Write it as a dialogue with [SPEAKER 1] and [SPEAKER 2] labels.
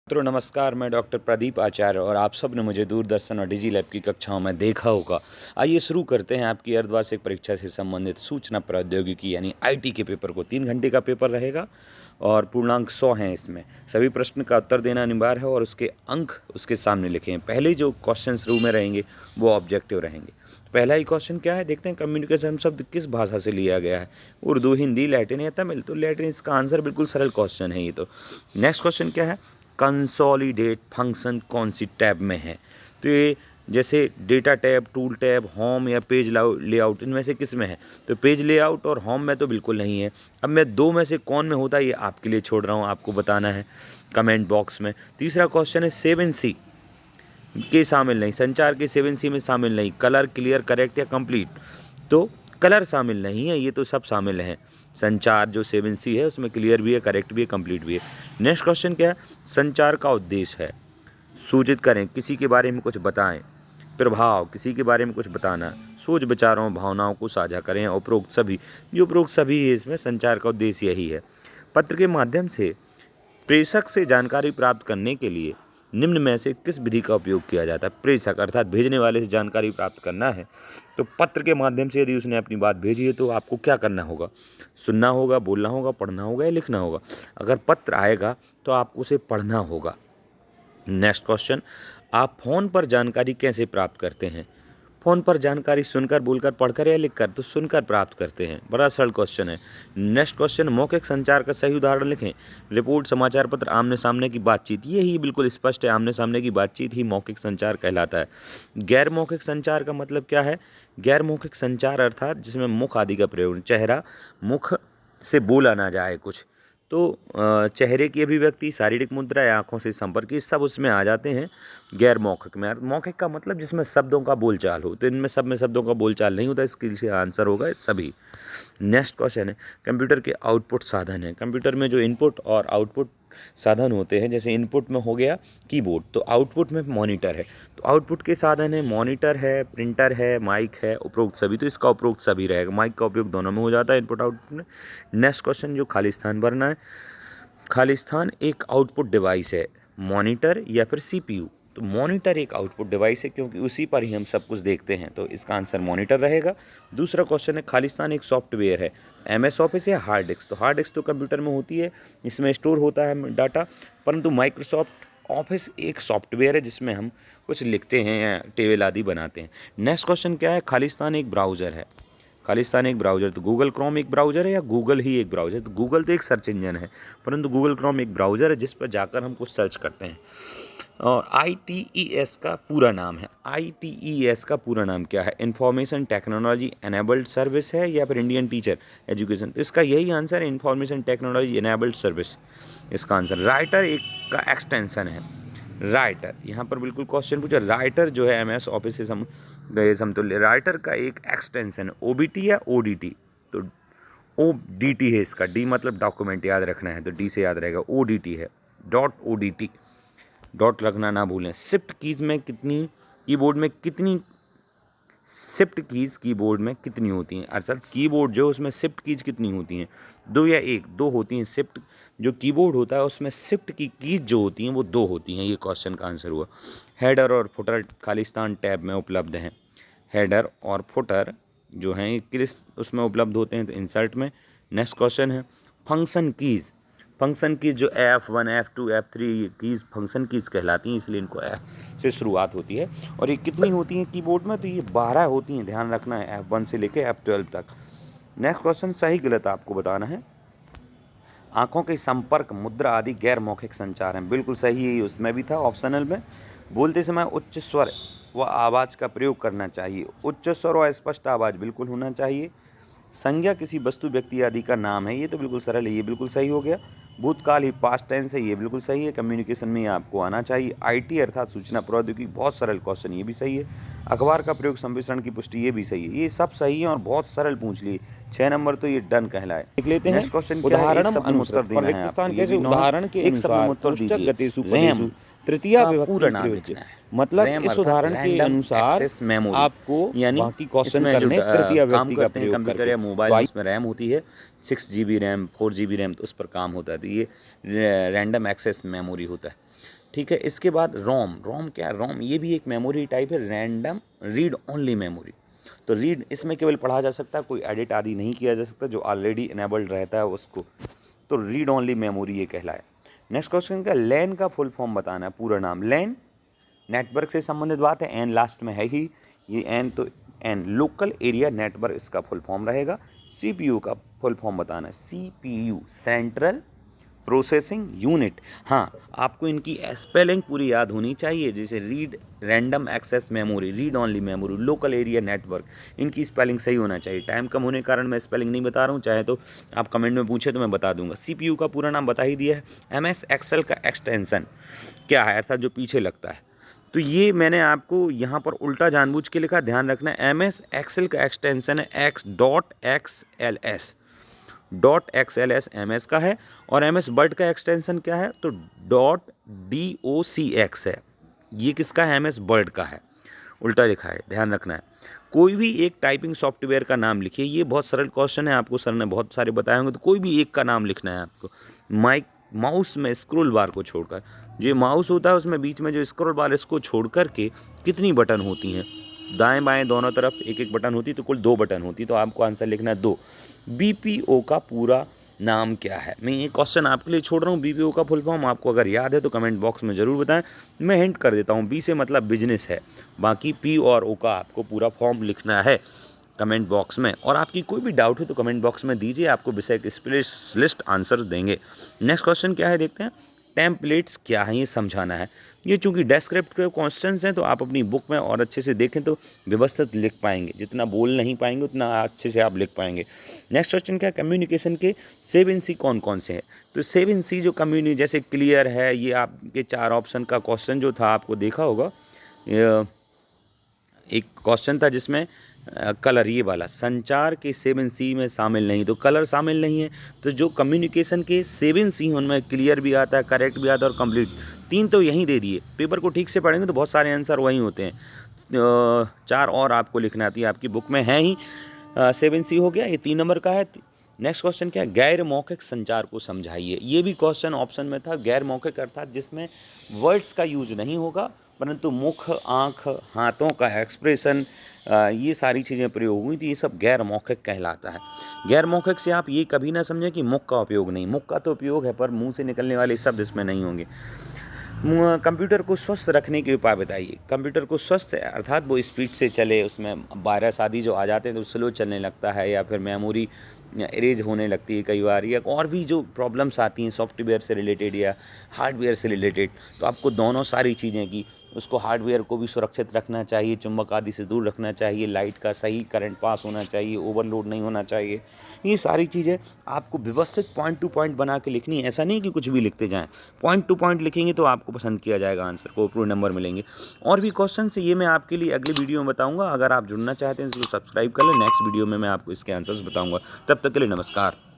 [SPEAKER 1] मित्रों नमस्कार, मैं डॉक्टर प्रदीप आचार्य और आप सब ने मुझे दूरदर्शन और डिजी लैब की कक्षाओं में देखा होगा। आइए शुरू करते हैं आपकी अर्धवार्षिक परीक्षा से संबंधित सूचना प्रौद्योगिकी यानी आईटी के पेपर को। 3 घंटे का पेपर रहेगा और पूर्णांक 100 हैं। इसमें सभी प्रश्न का उत्तर देना अनिवार्य है और उसके अंक उसके सामने लिखे हैं। पहले जो क्वेश्चन शुरू में रहेंगे वो ऑब्जेक्टिव रहेंगे। पहला ही क्वेश्चन क्या है, देखते हैं। कम्युनिकेशन शब्द किस भाषा से लिया गया है? उर्दू, हिंदी, लैटिन या तमिल? तो लैटिन इसका आंसर। बिल्कुल सरल क्वेश्चन है ये तो। नेक्स्ट क्वेश्चन क्या है, कंसोलिडेट फंक्शन कौन सी टैब में है? तो ये जैसे data tab, tool tab, home या पेज लेआउट, इनमें से किस में है? तो पेज लेआउट और होम में तो बिल्कुल नहीं है। अब मैं दो में से कौन में होता है ये आपके लिए छोड़ रहा हूँ, आपको बताना है कमेंट बॉक्स में। तीसरा क्वेश्चन है 7C के शामिल नहीं, संचार के 7C में शामिल नहीं। कलर, क्लियर, करेक्ट या कंप्लीट? तो कलर शामिल नहीं है, ये तो सब शामिल हैं। संचार जो 7C है उसमें क्लियर भी है, करेक्ट भी है, कंप्लीट भी है। नेक्स्ट क्वेश्चन क्या है, संचार का उद्देश्य है सूचित करें, किसी के बारे में कुछ बताएं। प्रभाव, किसी के बारे में कुछ बताना। सोच, विचारों, भावनाओं को साझा करें। उपरोक्त सभी, जो उपरोक्त सभी है इसमें संचार का उद्देश्य यही है। पत्र के माध्यम से प्रेषक से जानकारी प्राप्त करने के लिए निम्न में से किस विधि का उपयोग किया जाता है? प्रेषक अर्थात भेजने वाले से जानकारी प्राप्त करना है तो पत्र के माध्यम से यदि उसने अपनी बात भेजी है तो आपको क्या करना होगा? सुनना होगा, बोलना होगा, पढ़ना होगा या लिखना होगा? अगर पत्र आएगा तो आपको उसे पढ़ना होगा। नेक्स्ट क्वेश्चन, आप फ़ोन पर जानकारी कैसे प्राप्त करते हैं? फ़ोन पर जानकारी सुनकर, बोलकर, पढ़कर या लिखकर? तो सुनकर प्राप्त करते हैं। बड़ा सरल क्वेश्चन है। नेक्स्ट क्वेश्चन, मौखिक संचार का सही उदाहरण लिखें। रिपोर्ट, समाचार पत्र, आमने सामने की बातचीत। यही बिल्कुल स्पष्ट है, आमने सामने की बातचीत ही मौखिक संचार कहलाता है। गैर मौखिक संचार का मतलब क्या है? गैर मौखिक संचार अर्थात जिसमें मुख आदि का प्रयोग, चेहरा, मुख से बोला ना जाए कुछ, तो चेहरे की अभिव्यक्ति, शारीरिक मुद्रा या आँखों से संपर्क, ये सब उसमें आ जाते हैं गैर मौखिक में। मौखिक का मतलब जिसमें शब्दों का बोलचाल हो, तो इनमें सब में शब्दों का बोलचाल नहीं होता, इसके लिए आंसर होगा सभी। नेक्स्ट क्वेश्चन है, कंप्यूटर के आउटपुट साधन है। कंप्यूटर में जो इनपुट और आउटपुट साधन होते हैं, जैसे इनपुट में हो गया कीबोर्ड, तो आउटपुट में मॉनिटर है। तो आउटपुट के साधन है, मॉनिटर है, प्रिंटर है, माइक है, उपरोक्त सभी। तो इसका उपरोक्त सभी रहेगा। माइक का उपयोग दोनों में हो जाता है, इनपुट आउटपुट में। नेक्स्ट क्वेश्चन, जो खाली स्थान भरना है। खाली स्थान एक आउटपुट डिवाइस है, मॉनिटर या फिर CPU? तो मॉनिटर एक आउटपुट डिवाइस है क्योंकि उसी पर ही हम सब कुछ देखते हैं, तो इसका आंसर मॉनिटर रहेगा। दूसरा क्वेश्चन है, खाली स्थान एक सॉफ्टवेयर है, MS ऑफिस या हार्ड डिस्क? तो हार्ड डिस्क तो कंप्यूटर में होती है, इसमें स्टोर होता है डाटा, परंतु माइक्रोसॉफ्ट ऑफिस एक सॉफ्टवेयर है जिसमें हम कुछ लिखते हैं या टेबल आदि बनाते हैं। नेक्स्ट क्वेश्चन क्या है, खालिस्तान एक ब्राउज़र है। खालिस्तान एक ब्राउज़र, तो गूगल क्रोम एक ब्राउज़र है या गूगल ही एक ब्राउज़र? तो गूगल तो एक सर्च इंजन है, परंतु गूगल क्रोम एक ब्राउज़र है जिस पर जाकर हम कुछ सर्च करते हैं। और ITES का पूरा नाम है, ITES का पूरा नाम क्या है? इंफॉर्मेशन टेक्नोलॉजी एनेबल्ड सर्विस है या फिर इंडियन टीचर एजुकेशन? तो इसका यही आंसर है, इंफॉर्मेशन टेक्नोलॉजी एनेबल्ड सर्विस इसका आंसर। राइटर एक का एक्सटेंशन है, राइटर। यहाँ पर बिल्कुल क्वेश्चन पूछा, राइटर जो है MS ऑफिस से समतुल्य। राइटर का एक एक्सटेंशन है, OBT या ODT? तो ODT है इसका। D मतलब डॉक्यूमेंट याद रखना है, तो D से याद रहेगा, ODT है, .ODT, डॉट रखना ना भूलें। शिफ्ट कीज में कितनी, कीबोर्ड में कितनी शिफ्ट कीज कीबोर्ड में कितनी होती हैं? अर्थात कीबोर्ड जो उसमें शिफ्ट कीज कितनी होती हैं? 2 या 1? 2 होती हैं। शिफ्ट जो कीबोर्ड होता है उसमें शिफ्ट की कीज जो होती हैं वो 2 होती हैं। ये क्वेश्चन का आंसर हुआ। हेडर और फुटर खालिस्तान टैब में उपलब्ध हैं। हेडर और फुटर जो हैं ये किस उसमें उपलब्ध होते हैं? तो इंसर्ट में। नेक्स्ट क्वेश्चन है, फंक्शन कीज़। फंक्शन कीज़ जो F1, F2, F3 keys function keys कहलाती हैं, इसलिए इनको F से शुरुआत होती है। और ये कितनी होती हैं कीबोर्ड में? तो ये 12 होती हैं, ध्यान रखना है, F1 से लेके F12 तक। नेक्स्ट क्वेश्चन, सही गलत आपको बताना है। आँखों के संपर्क, मुद्रा आदि गैर मौखिक संचार हैं। बिल्कुल सही है, उसमें भी था ऑप्शनल में। बोलते समय उच्च स्वर व आवाज़ का प्रयोग करना चाहिए। उच्च स्वर व स्पष्ट आवाज़ बिल्कुल होना चाहिए। संज्ञा किसी वस्तु, व्यक्ति आदि का नाम है, ये तो बिल्कुल सरल है, ये बिल्कुल सही हो गया। भूतकाल ही पास्ट टेंस है, ये बिल्कुल सही है। कम्युनिकेशन में आपको आना चाहिए। IT अर्थात सूचना प्रौद्योगिकी, बहुत सरल क्वेश्चन, ये भी सही है। अखबार का प्रयोग, संप्रेषण की पुष्टि, ये भी सही है। ये सब सही है और बहुत सरल पूछ लिए। 6 नंबर तो ये डन कहलाए।
[SPEAKER 2] देख लेते हैं।
[SPEAKER 1] क्वेश्चन,
[SPEAKER 2] उदाहरणम
[SPEAKER 1] उत्तर
[SPEAKER 2] अनुसृत
[SPEAKER 1] देना है
[SPEAKER 2] रिक्तस्थान
[SPEAKER 1] आपको।
[SPEAKER 2] कैसे
[SPEAKER 1] ये भी
[SPEAKER 2] उदाहरण के
[SPEAKER 1] एक शब्द में
[SPEAKER 2] अनुसार
[SPEAKER 1] उत्तर
[SPEAKER 2] पुस्तक
[SPEAKER 1] दीजिए।
[SPEAKER 2] गतेषु
[SPEAKER 1] रैम
[SPEAKER 2] पदेषु तृतीया
[SPEAKER 1] का
[SPEAKER 2] विभक्ति
[SPEAKER 1] पूरा नाम
[SPEAKER 2] प्रयोज्य।
[SPEAKER 1] लिखना है।
[SPEAKER 2] मतलब
[SPEAKER 1] रैम
[SPEAKER 2] इस
[SPEAKER 1] अर्थात
[SPEAKER 2] उदाहरण के
[SPEAKER 1] रैंडम
[SPEAKER 2] अनुसार
[SPEAKER 1] एक्सेस मेमोरी,
[SPEAKER 2] आपको
[SPEAKER 1] यानी
[SPEAKER 2] बाकी क्वेश्चन
[SPEAKER 1] इसमें जो
[SPEAKER 2] करने तृतीया
[SPEAKER 1] काम
[SPEAKER 2] विभक्ति का
[SPEAKER 1] करते हैं
[SPEAKER 2] प्रयोग
[SPEAKER 1] कंप्यूटर
[SPEAKER 2] करके।
[SPEAKER 1] या मोबाइल
[SPEAKER 2] तो
[SPEAKER 1] जिसमें रैम होती है 6 GB रैम, 4 GB रैम, तो उस पर काम होता है, तो ये रैंडम एक्सेस मेमोरी होता है। ठीक है। इसके बाद रोम, रोम क्या है? रोम ये भी एक मेमोरी टाइप है, रैंडम रीड ओनली मेमोरी। तो रीड इसमें केवल पढ़ा जा सकता है, कोई एडिट आदि नहीं किया जा सकता, जो ऑलरेडी इनेबल्ड रहता है उसको, तो रीड ओनली मेमोरी ये कहलाए। नेक्स्ट क्वेश्चन का लैन का फुल फॉर्म बताना है, पूरा नाम। लैन नेटवर्क से संबंधित बात है, एन लास्ट में है ही, ये एन तो एन लोकल एरिया नेटवर्क इसका फुल फॉर्म रहेगा। सीपीयू का फुल फॉर्म बताना है, सीपीयू सेंट्रल प्रोसेसिंग यूनिट। हाँ, आपको इनकी स्पेलिंग पूरी याद होनी चाहिए, जैसे read random access memory, read only memory, local area network, इनकी स्पेलिंग सही होना चाहिए। टाइम कम होने के कारण मैं स्पेलिंग नहीं बता रहा हूँ, चाहे तो आप कमेंट में पूछे तो मैं बता दूंगा। सीपीयू का पूरा नाम बता ही दिया है। एमएस एक्सेल का एक्सटेंशन क्या है, अर्थात जो पीछे लगता है, तो ये मैंने आपको यहाँ पर उल्टा जानबूझ के लिखा, ध्यान रखना है। एमएस एक्सेल का एक्सटेंशन है x.xls, .xls एम एस का है, और एम एस वर्ड का एक्सटेंशन क्या है, तो .docx है। ये किसका है? एम एस वर्ड का है, उल्टा लिखा है, ध्यान रखना है। कोई भी एक टाइपिंग सॉफ्टवेयर का नाम लिखिए, ये बहुत सरल क्वेश्चन है, आपको सर ने बहुत सारे बताए होंगे, तो कोई भी एक का नाम लिखना है आपको। माउस में स्क्रॉल बार को छोड़कर, जो माउस होता है उसमें बीच में जो स्क्रॉल बार, इसको छोड़ कर के कितनी बटन होती हैं? दाएं बाएं दोनों तरफ एक एक बटन होती, तो कुल 2 बटन होती, तो आपको आंसर लिखना है 2। बीपीओ का पूरा नाम क्या है? मैं ये क्वेश्चन आपके लिए छोड़ रहा हूँ। बीपीओ का फुल फॉर्म आपको अगर याद है तो कमेंट बॉक्स में ज़रूर बताएं, मैं हिंट कर देता हूँ। बी से मतलब बिजनेस है, बाकी पी और ओ का आपको पूरा फॉर्म लिखना है कमेंट बॉक्स में। और आपकी कोई भी डाउट हो तो कमेंट बॉक्स में दीजिए, आपको विषय के स्पेशलिस्ट आंसर्स देंगे। नेक्स्ट क्वेश्चन क्या है देखते हैं। टेम्पलेट्स क्या है ये समझाना है। ये चूंकि डेस्क्रिप्टिव क्वेश्चंस हैं तो आप अपनी बुक में और अच्छे से देखें तो व्यवस्थित लिख पाएंगे, जितना बोल नहीं पाएंगे उतना अच्छे से आप लिख पाएंगे। नेक्स्ट क्वेश्चन क्या है, कम्युनिकेशन के 7 C कौन कौन से हैं। तो 7 C जो जैसे क्लियर है, ये आपके 4 ऑप्शन का क्वेश्चन जो था आपको देखा होगा, एक क्वेश्चन था जिसमें कलर ये वाला संचार के 7 C में शामिल नहीं, तो कलर शामिल नहीं है। तो जो कम्युनिकेशन के 7 C उनमें क्लियर भी आता है, करेक्ट भी आता है और कंप्लीट, 3 तो यहीं दे दिए। पेपर को ठीक से पढ़ेंगे तो बहुत सारे आंसर वहीं होते हैं। 4 और आपको लिखना आती है, आपकी बुक में है ही। 7 C हो गया, ये 3 नंबर का है। नेक्स्ट क्वेश्चन क्या है, गैर मौखिक संचार को समझाइए। ये भी क्वेश्चन ऑप्शन में था। गैर मौखिक अर्थात जिसमें वर्ड्स का यूज नहीं होगा परंतु मुख, आँख, हाथों का एक्सप्रेशन, ये सारी चीज़ें प्रयोग हुई थी, ये सब गैर मौखिक कहलाता है। गैर मौखिक से आप ये कभी ना समझें कि मुख का उपयोग नहीं, मुख का तो उपयोग है पर मुंह से निकलने वाले शब्द इसमें नहीं होंगे। कंप्यूटर को स्वस्थ रखने के उपाय बताइए। कंप्यूटर को स्वस्थ अर्थात वो स्पीड से चले, उसमें वायरस आदि जो आ जाते हैं तो स्लो चलने लगता है, या फिर मेमोरी इरेज होने लगती है कई बार, या और भी जो प्रॉब्लम्स आती हैं सॉफ्टवेयर से रिलेटेड या हार्डवेयर से रिलेटेड, तो आपको दोनों सारी चीज़ें की उसको हार्डवेयर को भी सुरक्षित रखना चाहिए, चुंबक आदि से दूर रखना चाहिए, लाइट का सही करंट पास होना चाहिए, ओवरलोड नहीं होना चाहिए। ये सारी चीज़ें आपको व्यवस्थित पॉइंट टू पॉइंट बना के लिखनी है। ऐसा नहीं कि कुछ भी लिखते जाएं, पॉइंट टू पॉइंट लिखेंगे तो आपको पसंद किया जाएगा, आंसर को पूरे नंबर मिलेंगे। और भी क्वेश्चन से ये मैं आपके लिए अगले वीडियो में बताऊँगा। अगर आप जुड़ना चाहते हैं इसको सब्सक्राइब कर लें, नेक्स्ट वीडियो में मैं आपको इसके आंसर्स बताऊँगा। तब तक के लिए नमस्कार।